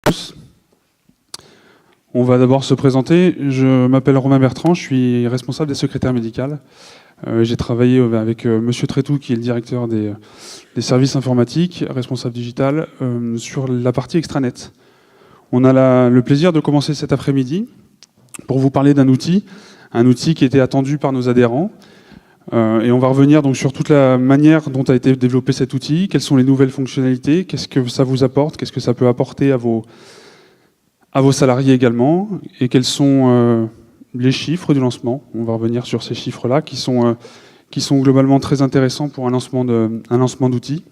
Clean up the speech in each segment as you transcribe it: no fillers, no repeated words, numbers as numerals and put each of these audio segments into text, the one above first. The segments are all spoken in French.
tous. On va d'abord se présenter. Je m'appelle Romain Bertrand, je suis responsable des secrétaires médicales. J'ai travaillé avec Monsieur Trétou, qui est le directeur des services informatiques, responsable digital, sur la partie extranet. On a le plaisir de commencer cet après-midi pour vous parler d'un outil qui était attendu par nos adhérents. Et on va revenir donc sur toute la manière dont a été développé cet outil, quelles sont les nouvelles fonctionnalités, qu'est-ce que ça vous apporte, qu'est-ce que ça peut apporter à vos salariés également, et quels sont les chiffres du lancement. On va revenir sur ces chiffres-là qui sont globalement très intéressants pour un lancement d'outils.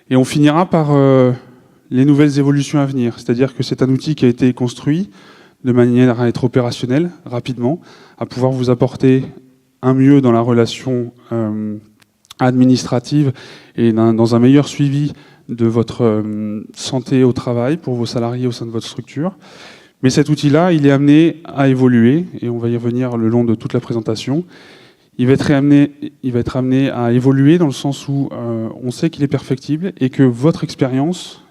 Et on finira par les nouvelles évolutions à venir, c'est-à-dire que c'est un outil qui a été construit de manière à être opérationnel rapidement, à pouvoir vous apporter un mieux dans la relation administrative et dans un meilleur suivi de votre santé au travail pour vos salariés au sein de votre structure. Mais cet outil-là, il est amené à évoluer, et on va y revenir le long de toute la présentation. Il va être amené à évoluer dans le sens où on sait qu'il est perfectible et que votre expérience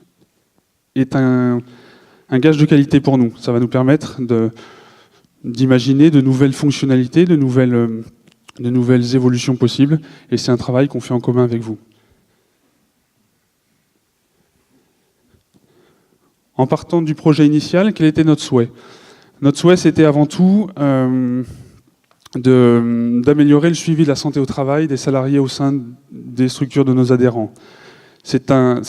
est un gage de qualité pour nous. Ça va nous permettre d'imaginer de nouvelles fonctionnalités, de nouvelles évolutions possibles, et c'est un travail qu'on fait en commun avec vous. En partant du projet initial, quel était notre souhait? Notre souhait, c'était avant tout d'améliorer le suivi de la santé au travail des salariés au sein des structures de nos adhérents. C'est un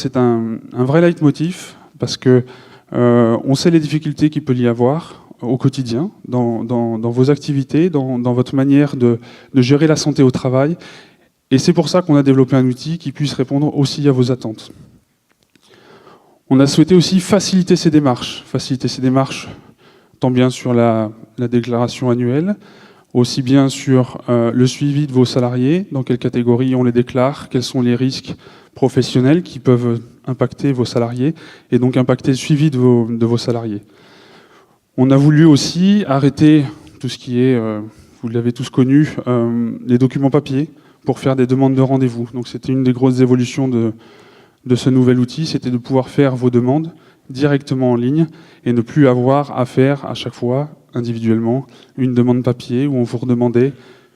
vrai leitmotiv, parce que on sait les difficultés qu'il peut y avoir au quotidien, dans vos activités, dans votre manière de gérer la santé au travail. Et c'est pour ça qu'on a développé un outil qui puisse répondre aussi à vos attentes. On a souhaité aussi faciliter ces démarches tant bien sur la déclaration annuelle, aussi bien sur le suivi de vos salariés, dans quelle catégorie on les déclare, quels sont les risques professionnels qui peuvent impacter vos salariés, et donc impacter le suivi de vos salariés. On a voulu aussi arrêter tout ce qui est, vous l'avez tous connu, les documents papier pour faire des demandes de rendez-vous. Donc c'était une des grosses évolutions de ce nouvel outil, c'était de pouvoir faire vos demandes directement en ligne et ne plus avoir à faire à chaque fois, individuellement, une demande papier où on vous redemandait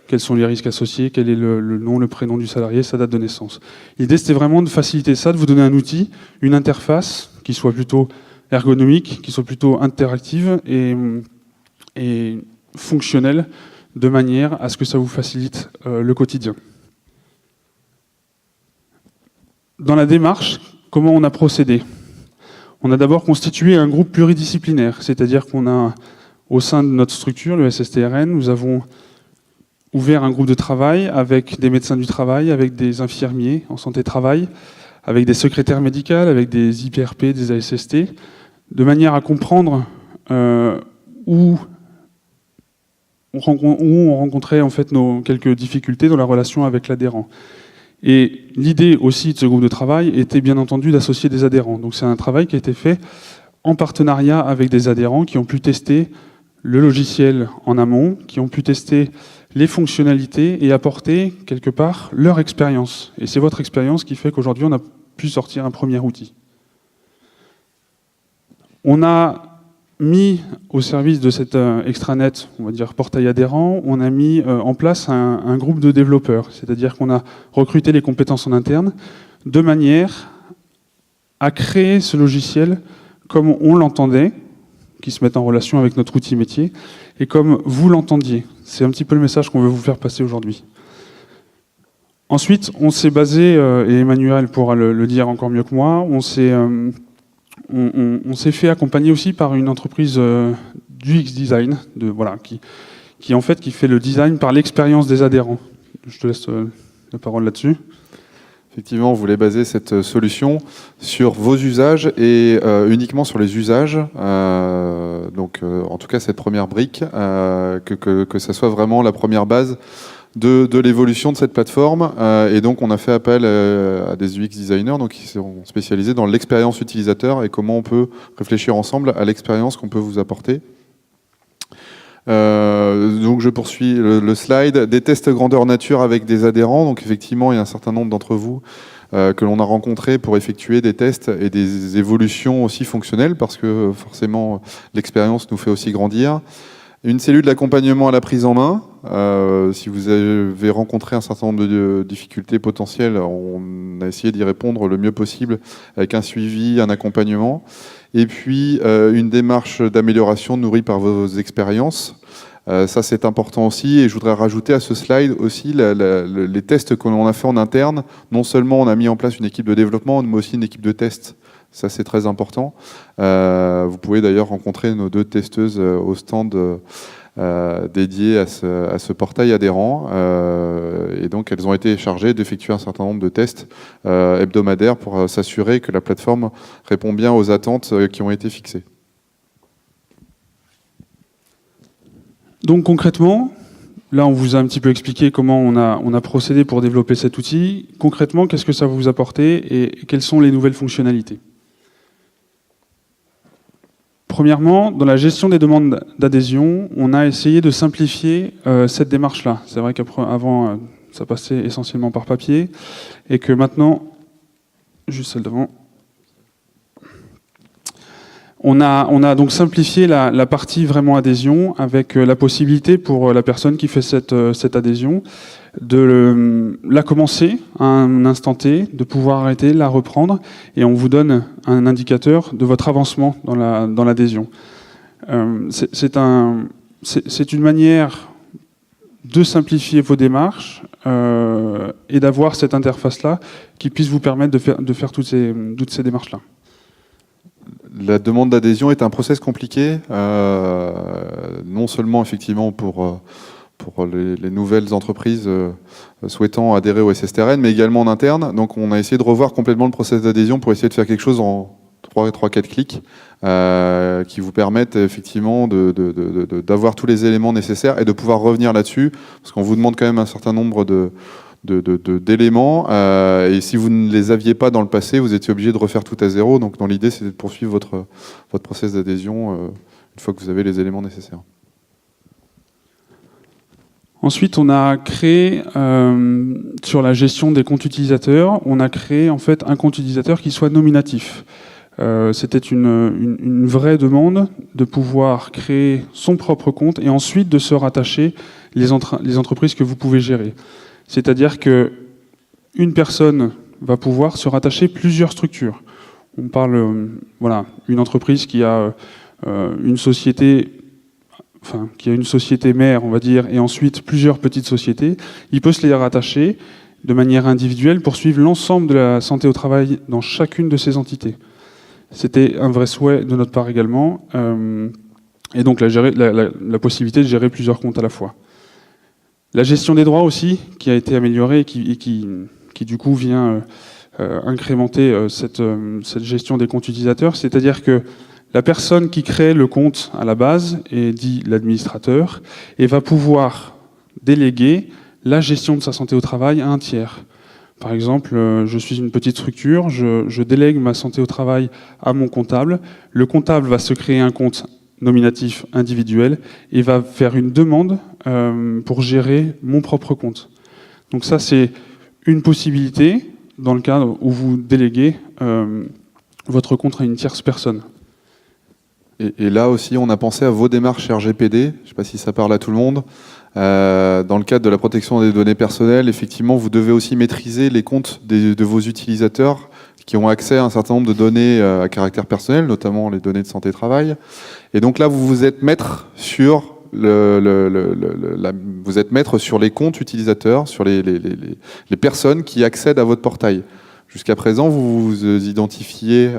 quels sont les risques associés, quel est le nom, le prénom du salarié, sa date de naissance. L'idée, c'était vraiment de faciliter ça, de vous donner un outil, une interface qui soit plutôt ergonomique, qui soit plutôt interactive et fonctionnelle, de manière à ce que ça vous facilite le quotidien. Dans la démarche, comment on a procédé? On a d'abord constitué un groupe pluridisciplinaire, c'est-à-dire qu'on a, au sein de notre structure, le SSTRN, nous avons ouvert un groupe de travail avec des médecins du travail, avec des infirmiers en santé-travail, avec des secrétaires médicales, avec des IPRP, des ASST, de manière à comprendre où on rencontrait en fait quelques difficultés dans la relation avec l'adhérent. Et l'idée aussi de ce groupe de travail était bien entendu d'associer des adhérents. Donc c'est un travail qui a été fait en partenariat avec des adhérents qui ont pu tester le logiciel en amont, qui ont pu tester les fonctionnalités et apporter quelque part leur expérience. Et c'est votre expérience qui fait qu'aujourd'hui on a pu sortir un premier outil. On a mis au service de cet extranet, on va dire portail adhérent, on a mis en place un groupe de développeurs, c'est-à-dire qu'on a recruté les compétences en interne de manière à créer ce logiciel comme on l'entendait, qui se met en relation avec notre outil métier, et comme vous l'entendiez. C'est un petit peu le message qu'on veut vous faire passer aujourd'hui. Ensuite, on s'est basé, et Emmanuel pourra le dire encore mieux que moi, on s'est fait accompagner aussi par une entreprise du X-Design, qui en fait qui fait le design par l'expérience des adhérents. Je te laisse la parole là-dessus. Effectivement, on voulait baser cette solution sur vos usages et uniquement sur les usages. En tout cas, cette première brique, que ça soit vraiment la première base de l'évolution de cette plateforme. Et donc, on a fait appel à des UX designers qui sont spécialisés dans l'expérience utilisateur et comment on peut réfléchir ensemble à l'expérience qu'on peut vous apporter. Donc je poursuis le slide. Des tests grandeur nature avec des adhérents. Donc effectivement, il y a un certain nombre d'entre vous que l'on a rencontrés pour effectuer des tests et des évolutions aussi fonctionnelles, parce que forcément l'expérience nous fait aussi grandir. Une cellule d'accompagnement à la prise en main. Si vous avez rencontré un certain nombre de difficultés potentielles, on a essayé d'y répondre le mieux possible avec un suivi, un accompagnement. Et puis une démarche d'amélioration nourrie par vos expériences. Ça, c'est important aussi. Et je voudrais rajouter à ce slide aussi les tests que l'on a fait en interne. Non seulement on a mis en place une équipe de développement, mais aussi une équipe de test. Ça, c'est très important. Vous pouvez d'ailleurs rencontrer nos 2 testeuses au stand dédié à ce portail adhérent. Et donc, elles ont été chargées d'effectuer un certain nombre de tests hebdomadaires pour s'assurer que la plateforme répond bien aux attentes qui ont été fixées. Donc concrètement, là on vous a un petit peu expliqué comment on a procédé pour développer cet outil. Concrètement, qu'est-ce que ça va vous apporter et quelles sont les nouvelles fonctionnalités ? Premièrement, dans la gestion des demandes d'adhésion, on a essayé de simplifier cette démarche-là. C'est vrai qu'avant, ça passait essentiellement par papier, et que maintenant, juste celle devant, on a donc simplifié la partie vraiment adhésion, avec la possibilité pour la personne qui fait cette adhésion de la commencer à un instant T, de pouvoir arrêter, la reprendre, et on vous donne un indicateur de votre avancement dans l'adhésion. C'est une manière de simplifier vos démarches et d'avoir cette interface-là qui puisse vous permettre de faire toutes ces démarches-là. La demande d'adhésion est un process compliqué, non seulement effectivement pour les nouvelles entreprises souhaitant adhérer au SSTRN, mais également en interne. Donc on a essayé de revoir complètement le process d'adhésion pour essayer de faire quelque chose en 3-4 clics qui vous permettent effectivement d'avoir tous les éléments nécessaires et de pouvoir revenir là-dessus, parce qu'on vous demande quand même un certain nombre d'éléments, et si vous ne les aviez pas dans le passé, vous étiez obligé de refaire tout à zéro. Donc dans l'idée, c'est de poursuivre votre process d'adhésion une fois que vous avez les éléments nécessaires. Ensuite, on a créé, sur la gestion des comptes utilisateurs, on a créé en fait un compte utilisateur qui soit nominatif. C'était une vraie demande de pouvoir créer son propre compte et ensuite de se rattacher les entreprises que vous pouvez gérer. C'est-à-dire qu'une personne va pouvoir se rattacher plusieurs structures. On parle, une entreprise qui a une société mère, on va dire, et ensuite plusieurs petites sociétés, il peut se les rattacher de manière individuelle pour suivre l'ensemble de la santé au travail dans chacune de ces entités. C'était un vrai souhait de notre part également, et donc la possibilité de gérer plusieurs comptes à la fois. La gestion des droits aussi, qui a été améliorée et qui du coup vient incrémenter cette gestion des comptes utilisateurs, c'est-à-dire que la personne qui crée le compte à la base est dit l'administrateur et va pouvoir déléguer la gestion de sa santé au travail à un tiers. Par exemple, je suis une petite structure, je délègue ma santé au travail à mon comptable. Le comptable va se créer un compte nominatif individuel et va faire une demande pour gérer mon propre compte. Donc ça, c'est une possibilité dans le cadre où vous déléguez votre compte à une tierce personne. Et là aussi, on a pensé à vos démarches RGPD. Je ne sais pas si ça parle à tout le monde. Dans le cadre de la protection des données personnelles, effectivement, vous devez aussi maîtriser les comptes de vos utilisateurs qui ont accès à un certain nombre de données à caractère personnel, notamment les données de santé-travail. Et donc là, vous êtes maître sur vous êtes maître sur les comptes utilisateurs, sur les personnes qui accèdent à votre portail. Jusqu'à présent, vous vous identifiez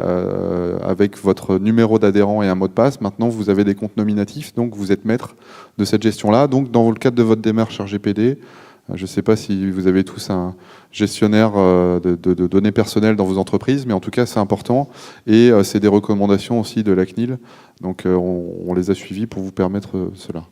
avec votre numéro d'adhérent et un mot de passe. Maintenant, vous avez des comptes nominatifs, donc vous êtes maître de cette gestion-là. Donc, dans le cadre de votre démarche RGPD, je ne sais pas si vous avez tous un gestionnaire de données personnelles dans vos entreprises, mais en tout cas, c'est important. Et c'est des recommandations aussi de la CNIL. Donc, on les a suivies pour vous permettre cela.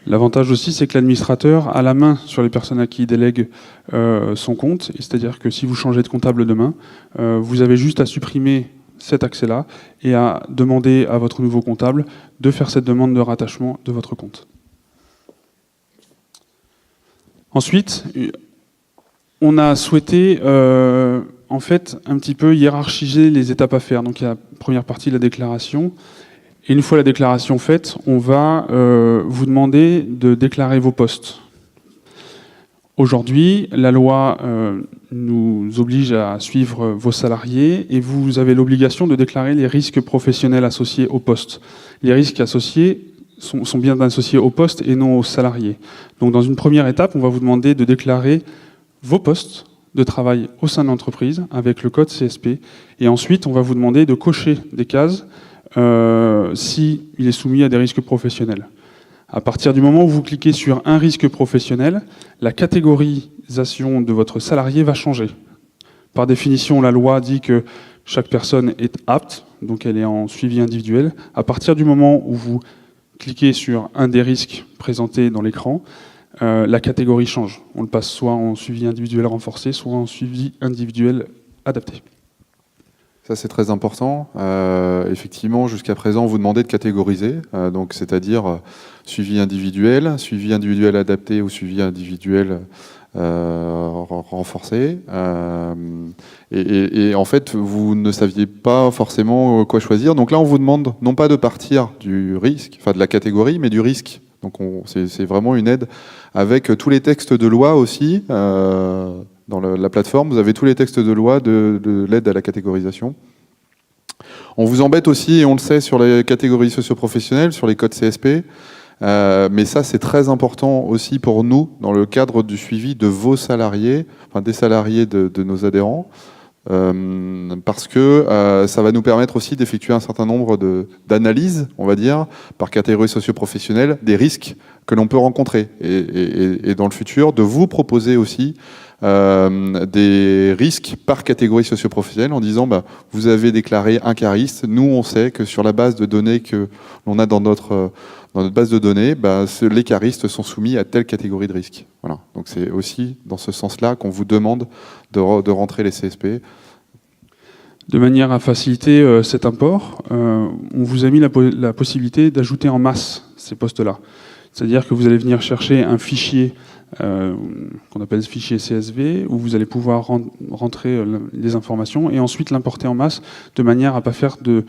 L'avantage aussi, c'est que l'administrateur a la main sur les personnes à qui il délègue son compte. C'est-à-dire que si vous changez de comptable demain, vous avez juste à supprimer cet accès-là et à demander à votre nouveau comptable de faire cette demande de rattachement de votre compte. Ensuite, on a souhaité en fait un petit peu hiérarchiser les étapes à faire. Donc il y a la première partie, la déclaration. Et une fois la déclaration faite, on va vous demander de déclarer vos postes. Aujourd'hui, la loi nous oblige à suivre vos salariés et vous avez l'obligation de déclarer les risques professionnels associés au poste. Les risques associés sont bien associés au poste et non aux salariés. Donc dans une première étape, on va vous demander de déclarer vos postes de travail au sein de l'entreprise avec le code CSP. Et ensuite, on va vous demander de cocher des cases s'il est soumis à des risques professionnels. À partir du moment où vous cliquez sur un risque professionnel, la catégorisation de votre salarié va changer. Par définition, la loi dit que chaque personne est apte, donc elle est en suivi individuel. À partir du moment où vous cliquez sur un des risques présentés dans l'écran, la catégorie change. On le passe soit en suivi individuel renforcé, soit en suivi individuel adapté. Ça, c'est très important. Effectivement, jusqu'à présent, on vous demandait de catégoriser, donc c'est-à-dire suivi individuel adapté ou suivi individuel renforcé. Et en fait, vous ne saviez pas forcément quoi choisir. Donc là, on vous demande non pas de partir du risque, enfin de la catégorie, mais du risque. Donc c'est vraiment une aide avec tous les textes de loi aussi. Dans la plateforme, vous avez tous les textes de loi de l'aide à la catégorisation. On vous embête aussi, et on le sait, sur les catégories socio-professionnelles, sur les codes CSP. Mais ça, c'est très important aussi pour nous, dans le cadre du suivi de vos salariés, enfin des salariés de nos adhérents, parce que ça va nous permettre aussi d'effectuer un certain nombre d'analyses, on va dire, par catégorie socio-professionnelle, des risques que l'on peut rencontrer. Et dans le futur, de vous proposer aussi des risques par catégorie socio-professionnelle en disant vous avez déclaré un cariste, nous on sait que sur la base de données que l'on a dans notre base de données, les caristes sont soumis à telle catégorie de risque. Voilà. Donc c'est aussi dans ce sens-là qu'on vous demande de rentrer les CSP. De manière à faciliter cet import, on vous a mis la possibilité d'ajouter en masse ces postes-là. C'est-à-dire que vous allez venir chercher un fichier qu'on appelle fichier CSV, où vous allez pouvoir rentrer les informations et ensuite l'importer en masse de manière à ne pas faire de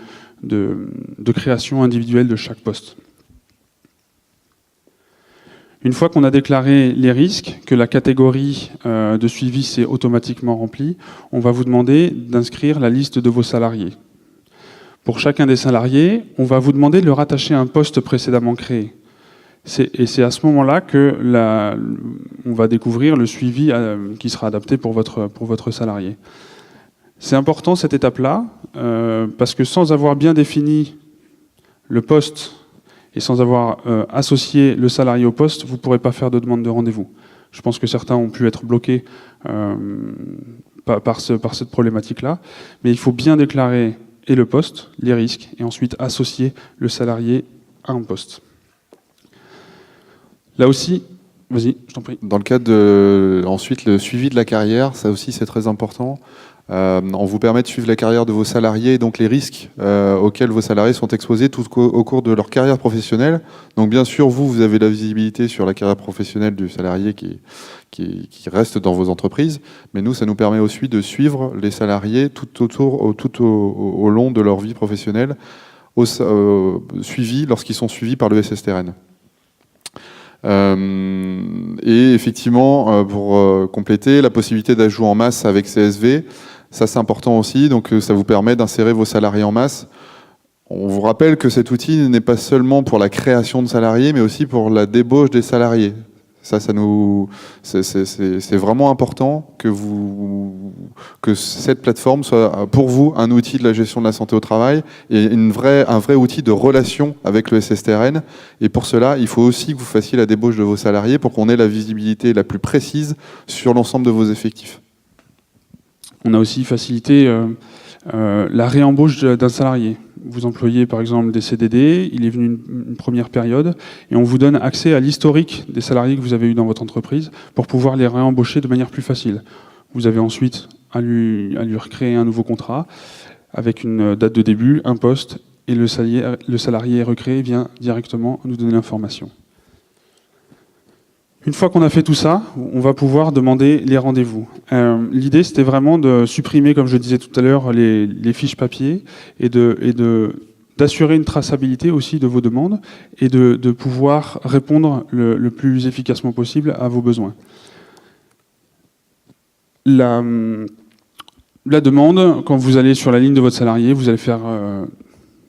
création individuelle de chaque poste. Une fois qu'on a déclaré les risques, que la catégorie de suivi s'est automatiquement remplie, on va vous demander d'inscrire la liste de vos salariés. Pour chacun des salariés, on va vous demander de le rattacher à un poste précédemment créé. Et c'est à ce moment-là que on va découvrir le suivi qui sera adapté pour votre salarié. C'est important cette étape-là, parce que sans avoir bien défini le poste et sans avoir associé le salarié au poste, vous ne pourrez pas faire de demande de rendez-vous. Je pense que certains ont pu être bloqués par cette problématique-là, mais il faut bien déclarer et le poste, les risques, et ensuite associer le salarié à un poste. Là aussi, vas-y, je t'en prie. Dans le cadre ensuite, le suivi de la carrière, ça aussi c'est très important. On vous permet de suivre la carrière de vos salariés et donc les risques auxquels vos salariés sont exposés tout au cours de leur carrière professionnelle. Donc bien sûr, vous avez la visibilité sur la carrière professionnelle du salarié qui reste dans vos entreprises, mais nous, ça nous permet aussi de suivre les salariés tout au long de leur vie professionnelle, lorsqu'ils sont suivis par le SSTRN. Et effectivement, pour compléter, la possibilité d'ajout en masse avec CSV, ça c'est important aussi, donc ça vous permet d'insérer vos salariés en masse. On vous rappelle que cet outil n'est pas seulement pour la création de salariés, mais aussi pour la débauche des salariés. C'est vraiment important que cette plateforme soit pour vous un outil de la gestion de la santé au travail et un vrai outil de relation avec le SSTRN. Et pour cela, il faut aussi que vous fassiez la débauche de vos salariés pour qu'on ait la visibilité la plus précise sur l'ensemble de vos effectifs. On a aussi facilité la réembauche d'un salarié. Vous employez par exemple des CDD, il est venu une première période, et on vous donne accès à l'historique des salariés que vous avez eu dans votre entreprise pour pouvoir les réembaucher de manière plus facile. Vous avez ensuite à lui recréer un nouveau contrat avec une date de début, un poste, et le salarié est recréé, vient directement nous donner l'information. Une fois qu'on a fait tout ça, on va pouvoir demander les rendez-vous. L'idée, c'était vraiment de supprimer, comme je disais tout à l'heure, les fiches papier et d'assurer une traçabilité aussi de vos demandes et de pouvoir répondre le plus efficacement possible à vos besoins. La demande, quand vous allez sur la ligne de votre salarié, vous allez faire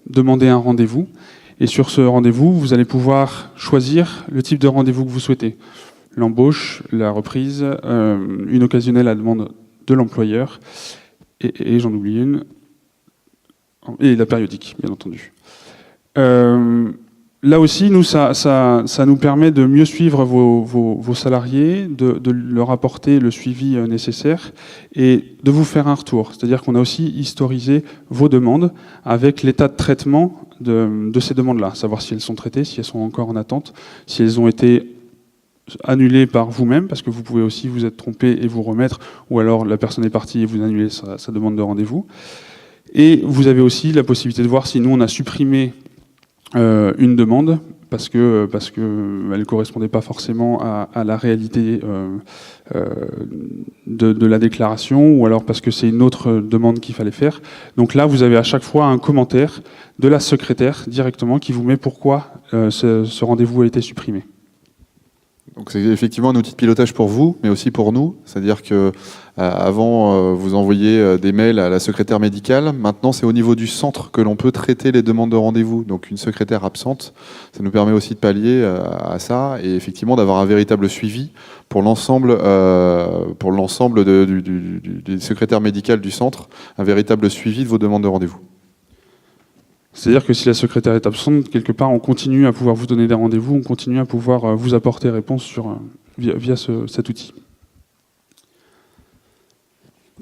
demander un rendez-vous. Et sur ce rendez-vous, vous allez pouvoir choisir le type de rendez-vous que vous souhaitez. L'embauche, la reprise, une occasionnelle à la demande de l'employeur, et j'en oublie une, et la périodique, bien entendu. Là aussi, nous, ça nous permet de mieux suivre vos salariés, de leur apporter le suivi nécessaire et de vous faire un retour. C'est-à-dire qu'on a aussi historisé vos demandes avec l'état de traitement de ces demandes-là, savoir si elles sont traitées, si elles sont encore en attente, si elles ont été annulées par vous-même, parce que vous pouvez aussi vous être trompé et vous remettre, ou alors la personne est partie et vous annulez sa demande de rendez-vous. Et vous avez aussi la possibilité de voir si nous, on a supprimé une demande parce que elle correspondait pas forcément à la réalité de la déclaration, ou alors parce que c'est une autre demande qu'il fallait faire. Donc là, vous avez à chaque fois un commentaire de la secrétaire directement qui vous met pourquoi ce rendez-vous a été supprimé. Donc c'est effectivement un outil de pilotage pour vous, mais aussi pour nous. C'est-à-dire que avant, vous envoyiez des mails à la secrétaire médicale. Maintenant, c'est au niveau du centre que l'on peut traiter les demandes de rendez-vous. Donc une secrétaire absente, ça nous permet aussi de pallier à ça et effectivement d'avoir un véritable suivi pour l'ensemble des secrétaires médicales du centre, un véritable suivi de vos demandes de rendez-vous. C'est-à-dire que si la secrétaire est absente, quelque part, on continue à pouvoir vous donner des rendez-vous, on continue à pouvoir vous apporter réponse via cet outil.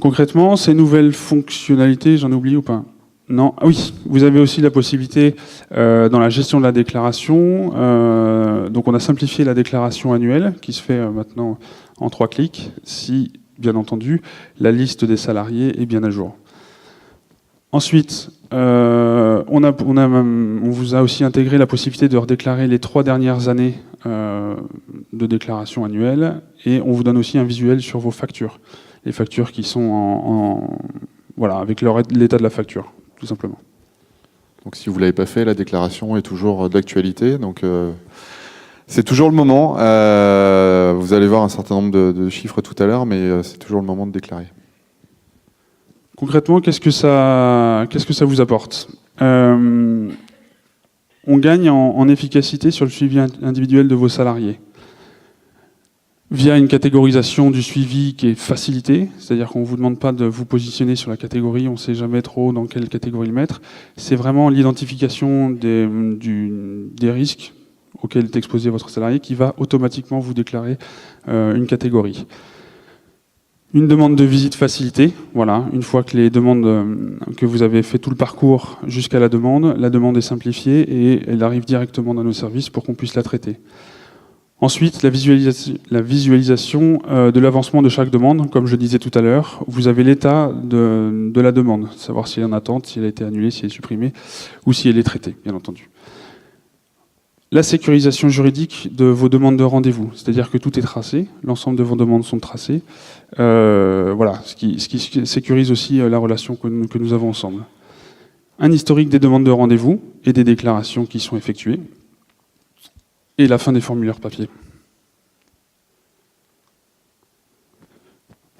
Concrètement, ces nouvelles fonctionnalités, j'en oublie ou pas? Non. Ah oui, vous avez aussi la possibilité dans la gestion de la déclaration. Donc on a simplifié la déclaration annuelle qui se fait maintenant en 3 clics, si, bien entendu, la liste des salariés est bien à jour. Ensuite, on vous a aussi intégré la possibilité de redéclarer les 3 dernières années de déclaration annuelle, et on vous donne aussi un visuel sur vos factures. Les factures qui sont voilà, avec l'état de la facture, tout simplement. Donc si vous ne l'avez pas fait, la déclaration est toujours d'actualité. Donc c'est toujours le moment. Vous allez voir un certain nombre de chiffres tout à l'heure, mais c'est toujours le moment de déclarer. Concrètement, qu'est-ce que ça vous apporte? On gagne en efficacité sur le suivi individuel de vos salariés via une catégorisation du suivi qui est facilitée, c'est-à-dire qu'on ne vous demande pas de vous positionner sur la catégorie, on ne sait jamais trop dans quelle catégorie le mettre. C'est vraiment l'identification des risques auxquels est exposé votre salarié qui va automatiquement vous déclarer une catégorie. Une demande de visite facilitée, voilà, une fois que les demandes, que vous avez fait tout le parcours jusqu'à la demande est simplifiée et elle arrive directement dans nos services pour qu'on puisse la traiter. Ensuite, la visualisation de l'avancement de chaque demande, comme je disais tout à l'heure, vous avez l'état de la demande, savoir si elle est en attente, si elle a été annulée, si elle est supprimée, ou si elle est traitée, bien entendu. La sécurisation juridique de vos demandes de rendez-vous, c'est-à-dire que tout est tracé, l'ensemble de vos demandes sont tracées, voilà, ce qui sécurise aussi la relation que nous avons ensemble. Un historique des demandes de rendez-vous et des déclarations qui sont effectuées, et la fin des formulaires papier.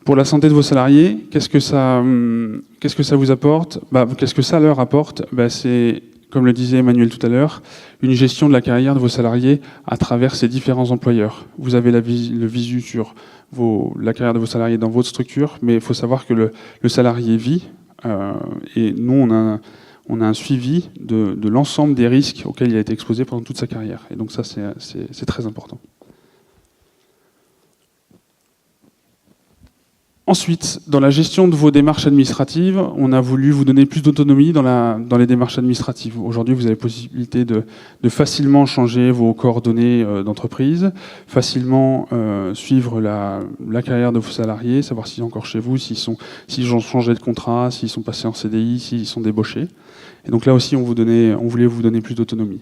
Pour la santé de vos salariés, qu'est-ce que ça vous apporte? Qu'est-ce que ça leur apporte? C'est, comme le disait Emmanuel tout à l'heure, une gestion de la carrière de vos salariés à travers ces différents employeurs. Vous avez le visu sur la carrière de vos salariés dans votre structure, mais il faut savoir que le salarié vit, et nous, on a un suivi de l'ensemble des risques auxquels il a été exposé pendant toute sa carrière. Et donc ça, c'est très important. Ensuite, dans la gestion de vos démarches administratives, on a voulu vous donner plus d'autonomie dans les démarches administratives. Aujourd'hui, vous avez la possibilité de facilement changer vos coordonnées d'entreprise, facilement suivre la carrière de vos salariés, savoir s'ils sont encore chez vous, s'ils ont changé de contrat, s'ils sont passés en CDI, s'ils sont débauchés. Et donc là aussi, on voulait vous donner plus d'autonomie.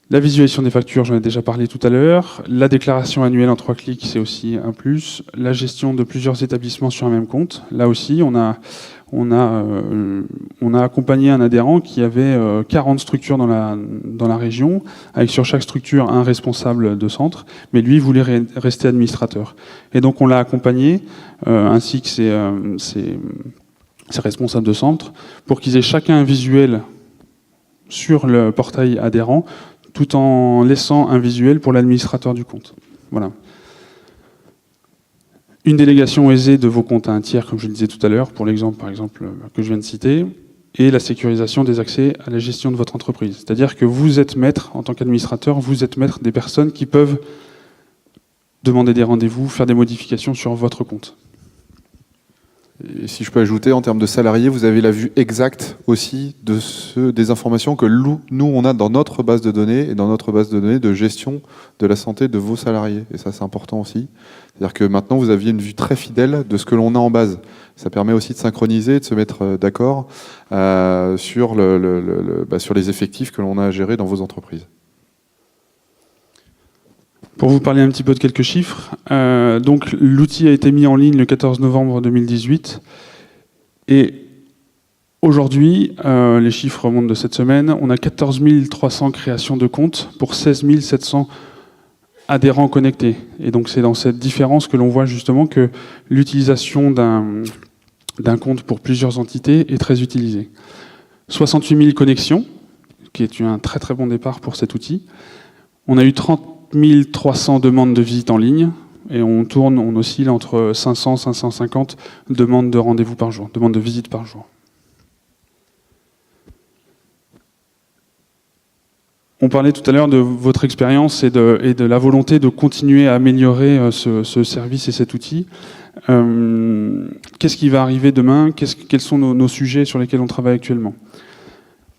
La visualisation des factures, j'en ai déjà parlé tout à l'heure. La déclaration annuelle en 3 clics, c'est aussi un plus. La gestion de plusieurs établissements sur un même compte. Là aussi, on a accompagné un adhérent qui avait 40 structures dans la région, avec sur chaque structure un responsable de centre, mais lui voulait rester administrateur. Et donc on l'a accompagné, ainsi que ses responsables de centre, pour qu'ils aient chacun un visuel sur le portail adhérent, tout en laissant un visuel pour l'administrateur du compte. Voilà. Une délégation aisée de vos comptes à un tiers, comme je le disais tout à l'heure, pour l'exemple par exemple que je viens de citer, et la sécurisation des accès à la gestion de votre entreprise. C'est-à-dire que vous êtes maître, en tant qu'administrateur, vous êtes maître des personnes qui peuvent demander des rendez-vous, faire des modifications sur votre compte. Et si je peux ajouter, en termes de salariés, vous avez la vue exacte aussi des informations que nous, on a dans notre base de données et dans notre base de données de gestion de la santé de vos salariés. Et ça, c'est important aussi. C'est-à-dire que maintenant, vous aviez une vue très fidèle de ce que l'on a en base. Ça permet aussi de synchroniser, de se mettre d'accord sur les effectifs que l'on a à gérer dans vos entreprises. Pour vous parler un petit peu de quelques chiffres, donc l'outil a été mis en ligne le 14 novembre 2018 et aujourd'hui, les chiffres remontent de cette semaine, on a 14 300 créations de comptes pour 16 700 adhérents connectés. Et donc c'est dans cette différence que l'on voit justement que l'utilisation d'un compte pour plusieurs entités est très utilisée. 68 000 connexions, qui est un très très bon départ pour cet outil. On a eu 30 300 demandes de visite en ligne et on oscille entre 500 et 550 demandes de rendez-vous par jour, demandes de visite par jour. On parlait tout à l'heure de votre expérience et de la volonté de continuer à améliorer ce service et cet outil. Qu'est-ce qui va arriver demain? Quels sont nos sujets sur lesquels on travaille actuellement?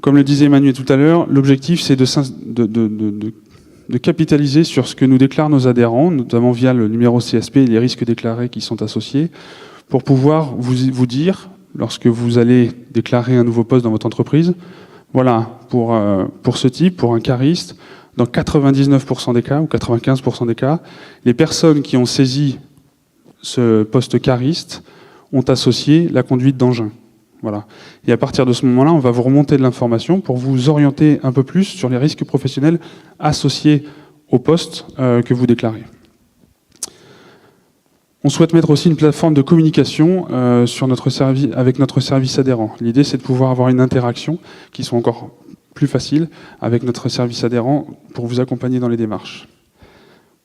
Comme le disait Emmanuel tout à l'heure, l'objectif c'est de capitaliser sur ce que nous déclarent nos adhérents, notamment via le numéro CSP et les risques déclarés qui sont associés, pour pouvoir vous dire, lorsque vous allez déclarer un nouveau poste dans votre entreprise, voilà, pour ce type, pour un cariste, dans 99% des cas, ou 95% des cas, les personnes qui ont saisi ce poste cariste ont associé la conduite d'engin. Voilà. Et à partir de ce moment-là, on va vous remonter de l'information pour vous orienter un peu plus sur les risques professionnels associés au poste que vous déclarez. On souhaite mettre aussi une plateforme de communication avec notre service adhérent. L'idée, c'est de pouvoir avoir une interaction qui soit encore plus facile avec notre service adhérent pour vous accompagner dans les démarches.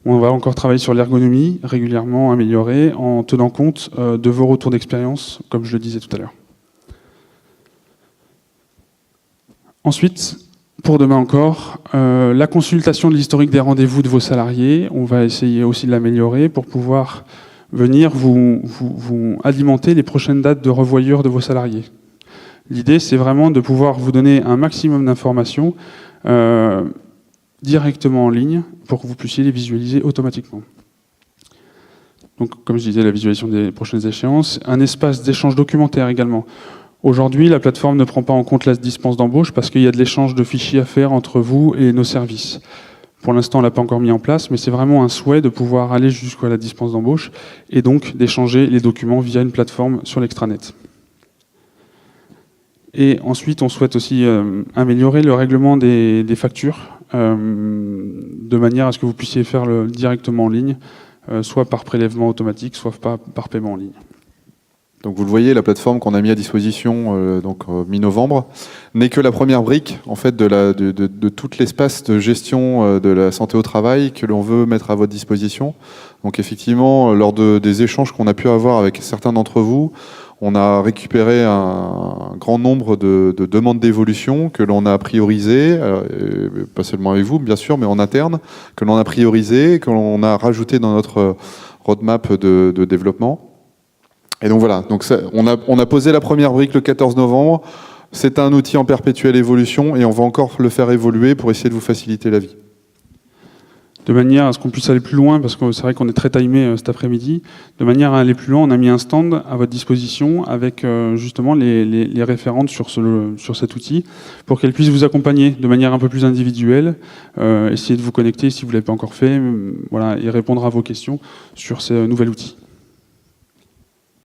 On va encore travailler sur l'ergonomie, régulièrement améliorée, en tenant compte de vos retours d'expérience, comme je le disais tout à l'heure. Ensuite, pour demain encore, la consultation de l'historique des rendez-vous de vos salariés. On va essayer aussi de l'améliorer pour pouvoir venir vous alimenter les prochaines dates de revoyure de vos salariés. L'idée, c'est vraiment de pouvoir vous donner un maximum d'informations directement en ligne pour que vous puissiez les visualiser automatiquement. Donc, comme je disais, la visualisation des prochaines échéances. Un espace d'échange documentaire également. Aujourd'hui, la plateforme ne prend pas en compte la dispense d'embauche parce qu'il y a de l'échange de fichiers à faire entre vous et nos services. Pour l'instant, on ne l'a pas encore mis en place, mais c'est vraiment un souhait de pouvoir aller jusqu'à la dispense d'embauche et donc d'échanger les documents via une plateforme sur l'extranet. Et ensuite, on souhaite aussi améliorer le règlement des factures de manière à ce que vous puissiez faire directement en ligne, soit par prélèvement automatique, soit par paiement en ligne. Donc vous le voyez, la plateforme qu'on a mis à disposition mi-novembre n'est que la première brique en fait de tout l'espace de gestion de la santé au travail que l'on veut mettre à votre disposition. Donc effectivement, lors des échanges qu'on a pu avoir avec certains d'entre vous, on a récupéré un grand nombre de demandes d'évolution que l'on a priorisées, pas seulement avec vous bien sûr, mais en interne, que l'on a priorisées, que l'on a rajouté dans notre roadmap de développement. Et donc voilà, donc ça, on a posé la première brique le 14 novembre. C'est un outil en perpétuelle évolution et on va encore le faire évoluer pour essayer de vous faciliter la vie. de manière à ce qu'on puisse aller plus loin, parce que c'est vrai qu'on est très timé cet après-midi, de manière à aller plus loin, on a mis un stand à votre disposition avec justement les référentes sur cet outil, pour qu'elles puissent vous accompagner de manière un peu plus individuelle, essayer de vous connecter si vous ne l'avez pas encore fait, voilà, et répondre à vos questions sur ce nouvel outil.